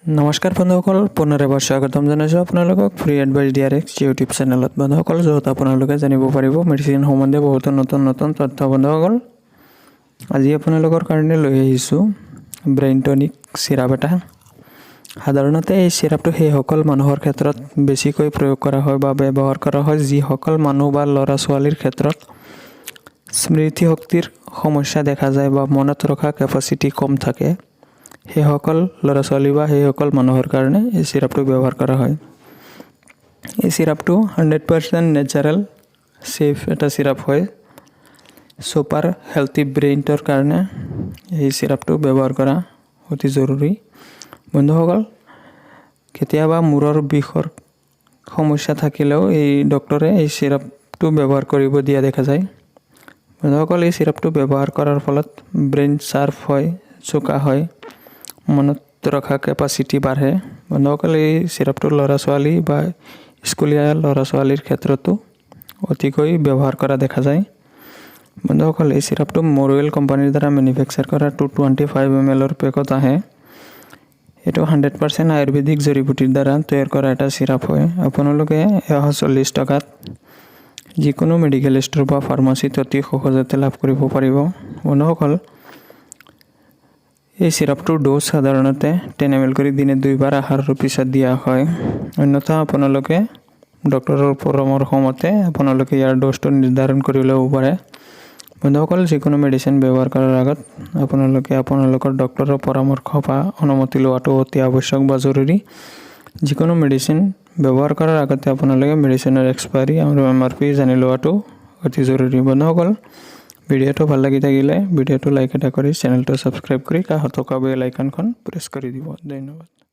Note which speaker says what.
Speaker 1: নমস্কাৰ বন্ধুসকল, পুনৰ এবাৰ স্বাগতম জনাইছোঁ আপোনালোকক ফ্ৰী এডভাইচ ডিআৰএক্স ইউটিউব চেনেলত। বন্ধুসকল, য'ত আপোনালোকে জানিব পাৰিব মেডিচিন সম্বন্ধে বহুতো নতুন নতুন তথ্য। বন্ধুসকল, আজি আপোনালোকৰ কাৰণে লৈ আহিছোঁ ব্ৰেইন টনিক চিৰাপ এটা। সাধাৰণতে এই চিৰাপটো সেইসকল মানুহৰ ক্ষেত্ৰত বেছিকৈ প্ৰয়োগ কৰা হয় বা ব্যৱহাৰ কৰা হয় যিসকল মানুহ বা ল'ৰা ছোৱালীৰ ক্ষেত্ৰত স্মৃতিশক্তিৰ সমস্যা দেখা যায় বা মনত ৰখা কেপাচিটি কম থাকে। সেইসকল ল'ৰা ছোৱালী বা সেইসকল মানুহৰ কাৰণে এই চিৰাপটো ব্যৱহাৰ কৰা হয়। এই চিৰাপটো 100% নেচাৰেল চেফ এটা চিৰাপ হয়। ছুপাৰ হেল্থি ব্ৰেইনৰ কাৰণে এই চিৰাপটো ব্যৱহাৰ কৰা অতি জৰুৰী। বন্ধুসকল, কেতিয়াবা মূৰৰ বিষৰ সমস্যা থাকিলেও এই ডক্টৰে এই চিৰাপটো ব্যৱহাৰ কৰিব দিয়া দেখা যায়। বন্ধুসকল, এই চিৰাপটো ব্যৱহাৰ কৰাৰ ফলত ব্ৰেইন শ্বাৰ্প হয়, চোকা হয়, মনত ৰখা কেপাচিটি বাঢ়ে। বন্ধুসকল, এই চিৰাপটো ল'ৰা ছোৱালী বা স্কুলীয়া ল'ৰা ছোৱালীৰ ক্ষেত্ৰতো অতিকৈ ব্যৱহাৰ কৰা দেখা যায়। বন্ধুসকল, এই চিৰাপটো মৰুৱেল কোম্পানীৰ দ্বাৰা মেনুফেকচাৰ কৰা 225 ml পেকত আহে। এইটো 100% আয়ুৰ্বেদিক জড়িবুটিৰ দ্বাৰা তৈয়াৰ কৰা এটা চিৰাপ হয়। আপোনালোকে 140 টকাত যিকোনো মেডিকেল ষ্ট'ৰ বা ফাৰ্মাচীত অতি সহজতে লাভ কৰিব পাৰিব। বন্ধুসকল, এই চিৰাপটোৰ ড'জ সাধাৰণতে 10 ml কৰি দিনে 2 বাৰ আহাৰৰ পিছত দিয়া হয়। অন্যথা আপোনালোকে ডক্টৰৰ পৰামৰ্শ মতে আপোনালোকে ইয়াৰ ড'জটো নিৰ্ধাৰণ কৰি ল'ব পাৰে। বন্ধুসকল, যিকোনো মেডিচিন ব্যৱহাৰ কৰাৰ আগত আপোনালোকে আপোনালোকৰ ডক্টৰৰ পৰামৰ্শ বা অনুমতি লোৱাটো অতি আৱশ্যক বা জৰুৰী। যিকোনো মেডিচিন ব্যৱহাৰ কৰাৰ আগতে আপোনালোকে মেডিচিনৰ এক্সপায়াৰী আৰু MRP জানি লোৱাটো অতি জৰুৰী। বন্ধুসকল, ভিডিঅ'টো ভাল লাগি থাকিলে ভিডিঅ'টো লাইক এটা কৰি চেনেলটো ছাবস্ক্ৰাইব কৰি কাষত থকা বেল আইকনখন প্ৰেছ কৰি দিব। ধন্যবাদ।